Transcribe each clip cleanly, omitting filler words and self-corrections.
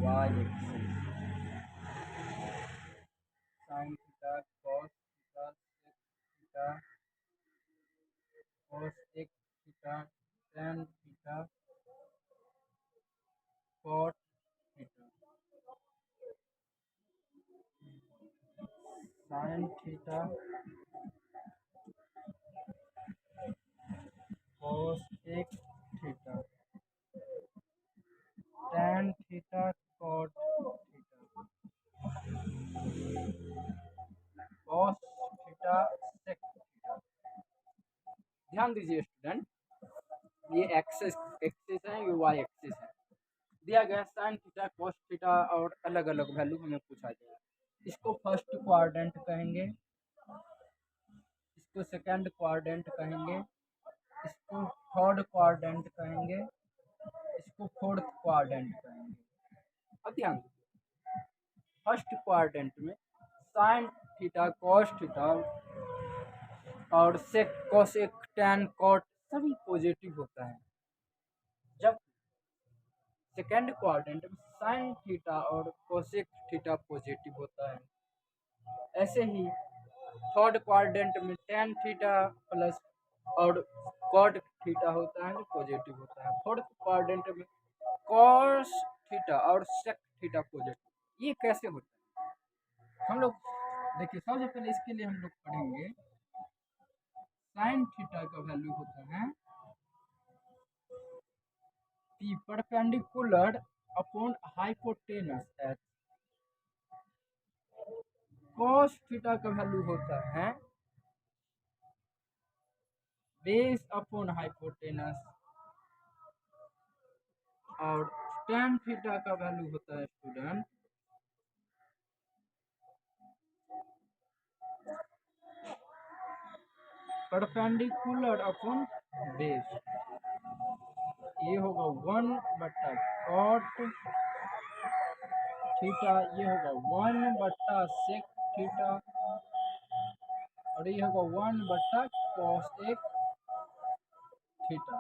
Y axis, sine theta cos theta sec theta cosec theta tan theta cot theta, sine theta cosec theta tan theta cot theta, cos theta sec theta. ध्यान दीजिए student, ये axis axis है, ये Y axis है। दिया गया sign theta cos theta और अलग अलग वैल्यू हमें पूछा जाएगा। इसको फर्स्ट क्वाड्रेंट कहेंगे, इसको सेकंड क्वाड्रेंट कहेंगे, इसको थर्ड क्वाड्रेंट कहेंगे, इसको फोर्थ क्वाड्रेंट कहेंगे। अब ध्यान दीजिए, फर्स्ट क्वाड्रेंट में साइन थीटा कॉस थीटा और सेक कोसेक टैन कॉट सभी पॉजिटिव होता है, जब सेकेंड क्वाड्रेंट में साइन थीटा और कोसेक थीटा पॉजिटिव होता है। ऐसे ही थर्ड क्वाड्रेंट में टैन थीटा प्लस और कॉट थीटा होता है जो पॉजिटिव होता है। फोर्थ क्वाड्रेंट में कॉस थीटा और सेक थीटा पॉजिटिव। ये कैसे होता है हम लोग देखिए, सबसे पहले इसके लिए हम लोग पढ़ेंगे साइन थीटा का वैल्यू होता है P perpendicular upon hypotenuse H। cos theta का वैल्यू होता है बेस अपॉन हाइपोटेनस और tan थीटा का वैल्यू होता है स्टूडेंट परपेंडिकुलर अपॉन बेस। ये होगा 1/cot थीटा, ये होगा 1/sec थीटा और ये होगा 1/cos थीटा।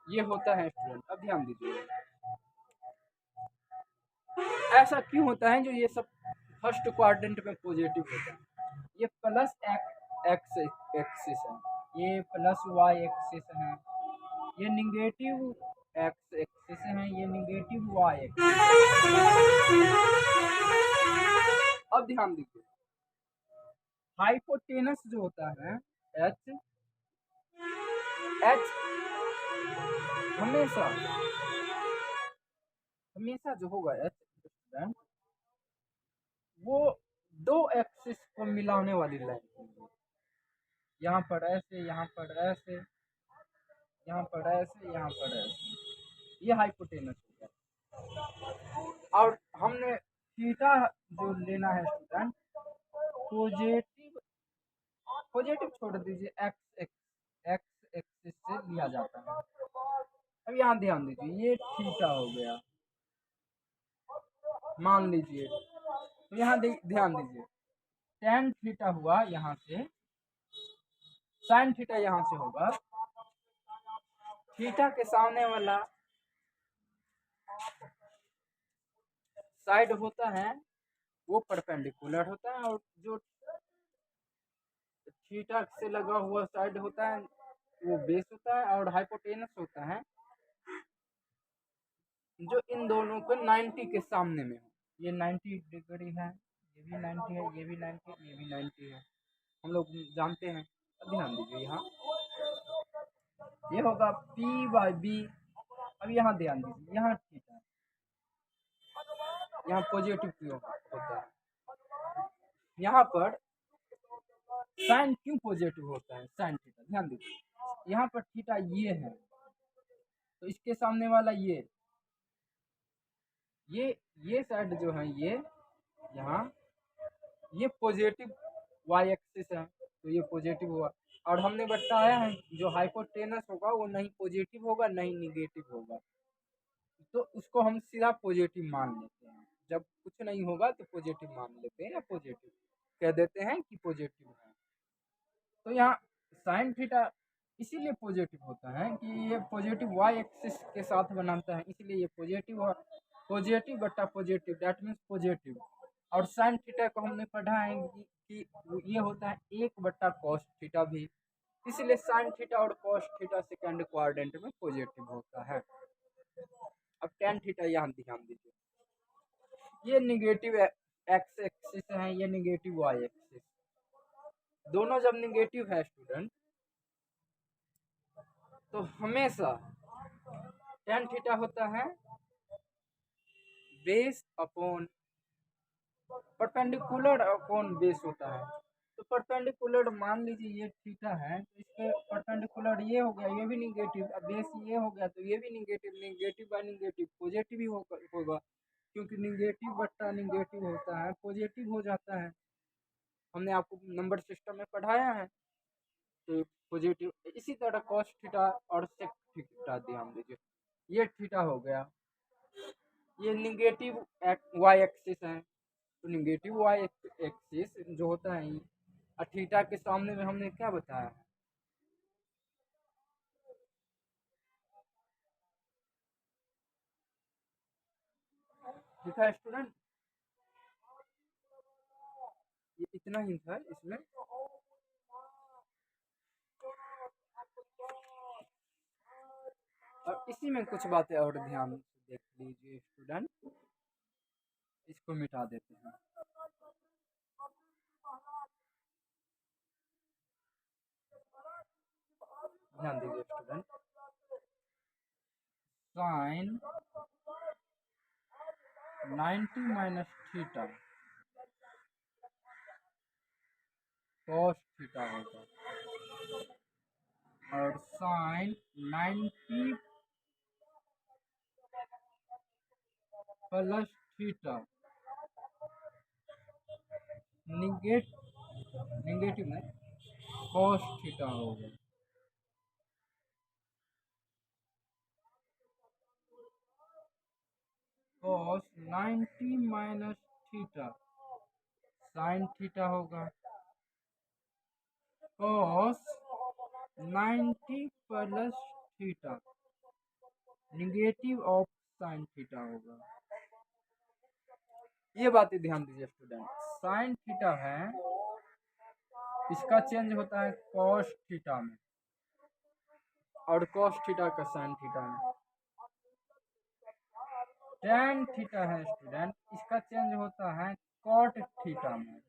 ये होता है स्टूडेंट। अब ध्यान दीजिए, ऐसा क्यों होता है जो ये सब फर्स्ट क्वाड्रेंट में पॉजिटिव होता है। ये प्लस एक्स एक्सिस है, ये प्लस वाई एक्सिस है, ये निगेटिव एक्स एक्सिस है, ये निगेटिव वाई एक्सिस। अब ध्यान दीजिए, हाइपोटेनस जो होता है एच एच हमेशा हमेशा जो होगा एच स्टूडेंट वो दो एक्सिस को मिलाने वाली लाइन होगी। यहाँ पर ऐसे, यहाँ पर ऐसे, यहाँ पर ऐसे, यहाँ पर ऐसे, ये हाइपोटेनस हो गया। और हमने थीटा जो लेना है स्टूडेंट पॉजिटिव पॉजिटिव छोड़ दीजिए, एक्स एक्सिस से लिया जाता है। अब यहाँ ध्यान दीजिए, ये थीटा हो गया मान लीजिए, तो यहाँ ध्यान दीजिए tan थीटा हुआ यहाँ से, sin थीटा यहाँ से होगा, थीटा के सामने वाला साइड होता है वो परपेंडिकुलर होता है और जो थीटा से लगा हुआ साइड होता है वो बेस होता है और हाइपोटेनस होता है जो इन दोनों को 90 के सामने में हो। ये 90 डिग्री है, ये भी 90 है, ये भी 90, ये भी 90 है, हम लोग जानते हैं। अब ध्यान दीजिए, यहाँ ये होगा P/B। अब यहाँ ध्यान दीजिए, यहाँ थीटा, यहाँ पॉजिटिव क्यों होता है, यहाँ पर साइन क्यों पॉजिटिव होता है, साइन थीटा। ध्यान दीजिए, यहाँ पर थीटा ये है तो इसके सामने वाला ये साइड जो है ये यहाँ ये पॉजिटिव वाई एक्सिस है तो ये पॉजिटिव हुआ। और हमने बताया है जो हाइपोटेनस होगा वो नहीं पॉजिटिव होगा नहीं निगेटिव होगा, तो उसको हम सीधा पॉजिटिव मान लेते हैं। जब कुछ नहीं होगा तो पॉजिटिव मान लेते हैं या पॉजिटिव कह देते हैं कि पॉजिटिव है। तो यहाँ साइन थीटा इसीलिए पॉजिटिव होता है कि ये पॉजिटिव वाई एक्सिस के साथ बनाता है, इसलिए ये पॉजिटिव पॉजिटिव बट्टा पॉजिटिव, दैट मीन्स पॉजिटिव। और साइन थीटा को हमने पढ़ा है कि ये होता है 1/cos थीटा भी, इसलिए साइन थीटा और कॉस थीटा सेकंड क्वाड्रेंट में पॉजिटिव होता है। अब टेन थीटा यहाँ ध्यान दीजिए, ये निगेटिव एक्स एक्सिस है, ये निगेटिव वाई एक्सिस, दोनों जब निगेटिव है स्टूडेंट तो हमेशा टेन थीटा होता है base upon perpendicular upon base होता है। तो परपेंडिकुलर मान लीजिए ये थीटा है तो इसके परपेंडिकुलर ये हो गया, ये भी निगेटिव, अब बेस ये हो गया तो ये भी negative, negative by negative positive ही होगा क्योंकि निगेटिव बट्टा निगेटिव होता है पॉजिटिव हो जाता है, हमने आपको नंबर सिस्टम में पढ़ाया है। तो पॉजिटिव, इसी तरह कॉस थीटा और सेक थीटा ध्यान दीजिए, ये थीटा हो गया, ये निगेटिव वाई एक्सिस है, तो निगेटिव वाई एक्सिस जो होता है थीटा के सामने में हमने क्या बताया, ठीक है स्टूडेंट, ये इतना ही था इसमें। और इसी में कुछ बातें और ध्यान से देख लीजिए स्टूडेंट, इसको मिटा देते हैं। ध्यान दीजिए student, sine 90 minus theta cos theta होगा, और साइन 90 प्लस थीटा निगेटिव में कॉस थीटा होगा। Cos 90 minus theta sine theta होगा, cos 90 plus theta negative of sine theta होगा। ये बातें ध्यान दीजिए स्टूडेंट, साइन थीटा है इसका चेंज होता है कॉस थीटा में, और कॉस थीटा का साइन थीटा में। टेन थीटा है स्टूडेंट, इसका चेंज होता है कॉट थीटा में,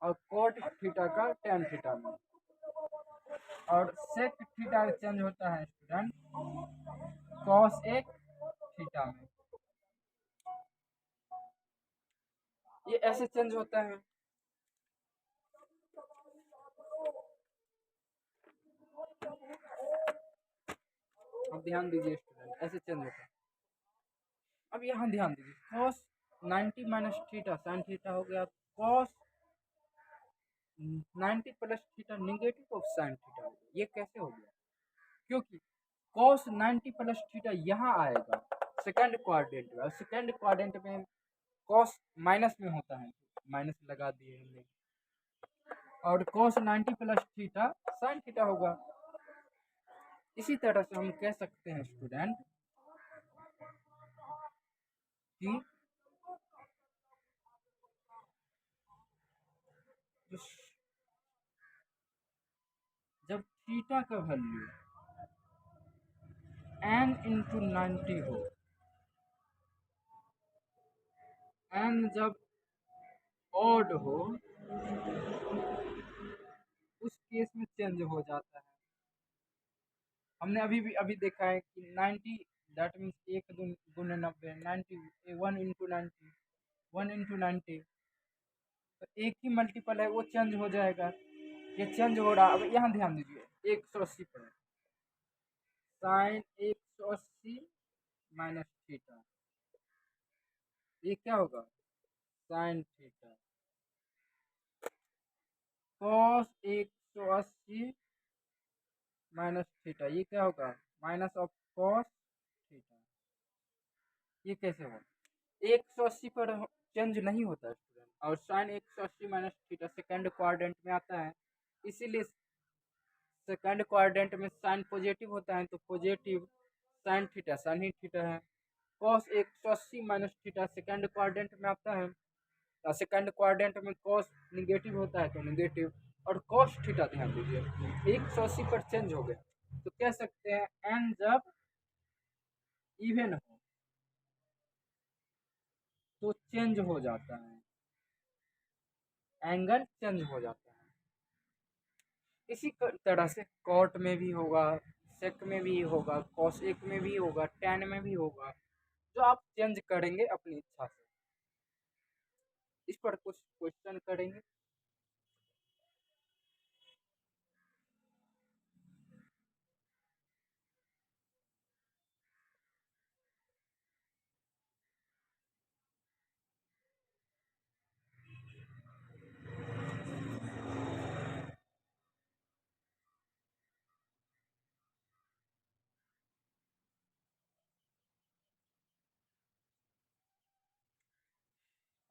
और कॉट थीटा का टेन थीटा में। और सेक थीटा चेंज होता है स्टूडेंट कॉस एक थीटा में, ये ऐसे चेंज होता है। अब ध्यान दीजिए स्टूडेंट, ऐसे चेंज होता है। अब यहाँ ध्यान दीजिए, cos 90 minus theta sine theta हो गया, cos 90 plus theta negative of sine theta हो गया। ये कैसे हो गया, क्योंकि कॉस 90 प्लस थीटा यहाँ आएगा सेकंड क्वाड्रेंट में, और सेकंड क्वाड्रेंट में कॉस माइनस में होता है, माइनस लगा दिए हमने, और cos 90 plus theta sine theta होगा। इसी तरह से हम कह सकते हैं स्टूडेंट कि जब थीटा का वैल्यू n इंटू 90 हो, n जब ऑड हो उस केस में चेंज हो जाता है। हमने अभी देखा है कि 90 दैट मीन्स 1 गुने 90 90 1 इंटू 90 1 इंटू 90, तो एक ही मल्टीपल है वो चेंज हो जाएगा, ये चेंज हो रहा। अब यहाँ ध्यान दीजिए 180 पर साइन 180 माइनस थीटा, ये क्या होगा sign theta, cos 180 minus theta, ये क्या होगा माइनस ऑफ कॉस थीटा। ये कैसे होगा, 180 पर चेंज नहीं होता है स्टूडेंट, और sine 180 minus theta second quadrant में आता है, इसीलिए सेकंड क्वाड्रेंट में साइन पॉजिटिव होता है, तो पॉजिटिव साइन थीटा साइन ही थीटा है, cos 180 minus theta second quadrant में आता है। सेकंड क्वाड्रेंट में कॉस निगेटिव होता है तो निगेटिव, और कॉस थीटा ध्यान दीजिए 180 पर चेंज हो गया तो कह सकते हैं एन जब इवन हो तो चेंज हो जाता है, एंगल चेंज हो जाता है। इसी तरह से कॉट में भी होगा, सेक में भी होगा, कॉसेक में भी होगा, टैन में भी होगा, जो आप चेंज करेंगे अपनी इच्छा से। इस पर कुछ क्वेश्चन करेंगे।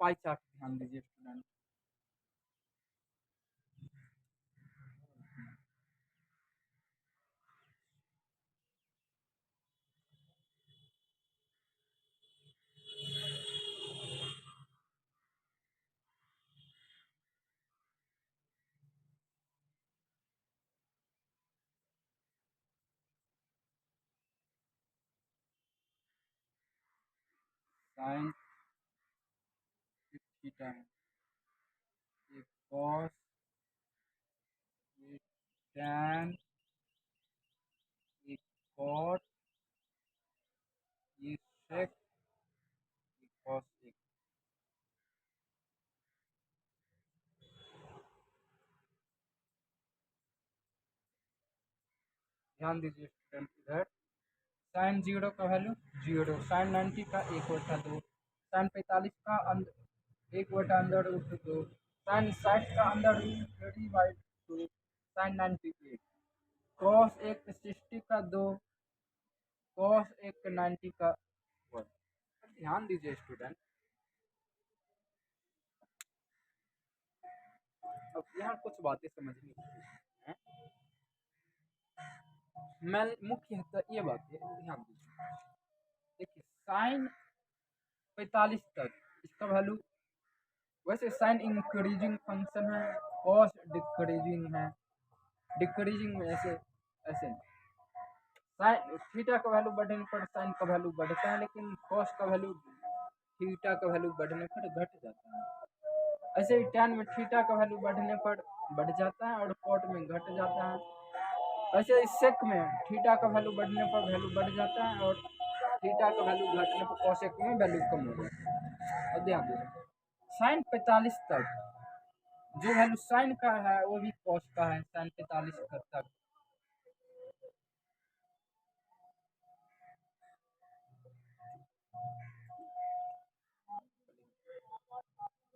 पाई चार्ट ध्यान दीजिए स्टूडेंट। साइन थीटा है, ये कॉस, ये टैन, ये कॉट, ये सेक, ये कॉसेक। ध्यान दीजिए स्टूडेंट इधर, साइन 0 का वैल्यू 0, साइन 90 का 1/2, साइन 45 का एक बटा अंदर रूट 2, साइन 60 का अंदर रूट 3/2, साइन 98, कॉस एक 60 का 2, कॉस एक 90 का 1। ध्यान दीजिए स्टूडेंट, अब यहाँ कुछ बातें समझनी है। मैं मुख्यतः ये बातें ध्यान दीजिए। देखिए साइन 45 तक इसका वैल्यू, वैसे साइन इंक्रीजिंग फंक्शन है, कॉस डिक्रीजिंग है, डिक्रीजिंग में ऐसे ऐसे साइन थीटा का वैल्यू बढ़ने पर साइन का वैल्यू बढ़ता है, लेकिन कॉस का वैल्यू थीटा का वैल्यू बढ़ने पर घट जाता है। ऐसे ही टैन में थीटा का वैल्यू बढ़ने पर बढ़ जाता है और कॉट में घट जाता है। ऐसे इस सेक में थीटा का वैल्यू बढ़ने पर वैल्यू बढ़ जाता है और थीटा का वैल्यू घटने पर कॉसेक में वैल्यू कम हो जाता है। और ध्यान दीजिए साइन 45 तक जो वैल्यू साइन का है वो भी कॉस का है, साइन 45 तक।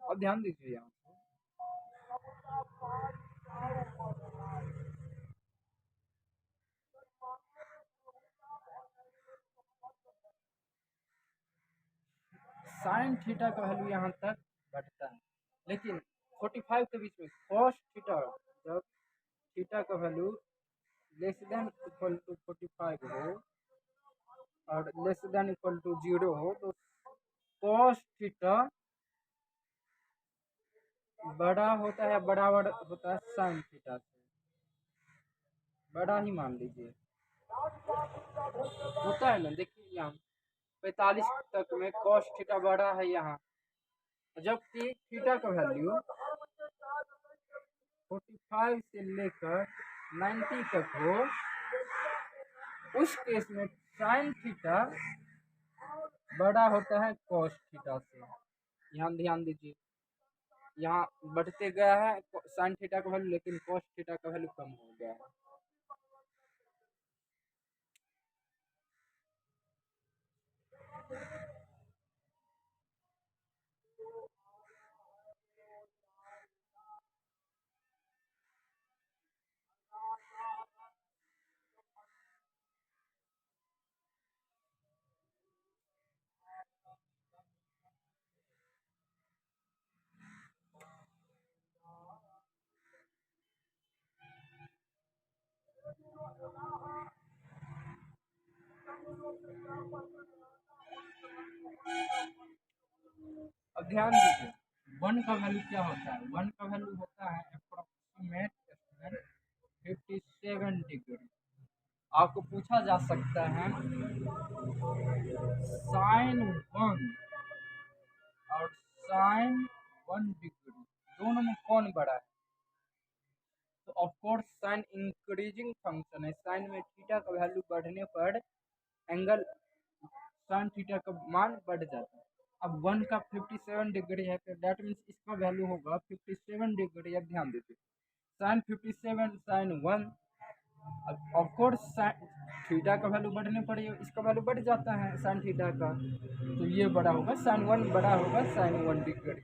अब ध्यान दीजिए यहाँ साइन थीटा का वैल्यू यहाँ तक बढ़ता है, लेकिन 45 के बीच में कॉस थीटा, जब थीटा का value less than equal to 45 हो और लेस देन इक्वल टू 0 हो तो कॉस थीटा बड़ा होता है, बराबर होता है साइन थीटा से, बड़ा ही मान लीजिए होता है ना। देखिए यहाँ 45 तक में कॉस थीटा बड़ा है यहाँ, जबकि थीटा का वैल्यू 45 से लेकर 90 तक हो, उस केस में साइन थीटा बड़ा होता है कॉस थीटा से। यहाँ ध्यान दीजिए, यहाँ बढ़ते गया है साइन थीटा का वैल्यू, लेकिन कॉस थीटा का वैल्यू कम हो गया है। अब ध्यान दीजिए, वन का वैल्यू क्या होता है? वन का वैल्यू होता है अप्रोक्सीमेट 57 डिग्री। आपको पूछा जा सकता है साइन वन और साइन 1 डिग्री दोनों में कौन बड़ा है? तो ऑफकोर्स साइन इंक्रीजिंग फंक्शन है, साइन में थीटा का वैल्यू बढ़ने पर एंगल साइन थीटा का मान बढ़ जाता है। अब वन का 57 डिग्री है तो डेट मीन्स इसका वैल्यू होगा 57 डिग्री। अब ध्यान दीजिए, साइन 57 साइन 1, अब ऑफकोर्स थीटा का वैल्यू बढ़ने पर इसका वैल्यू बढ़ जाता है साइन थीटा का, तो ये बड़ा होगा साइन 1 बड़ा होगा साइन 1 डिग्री।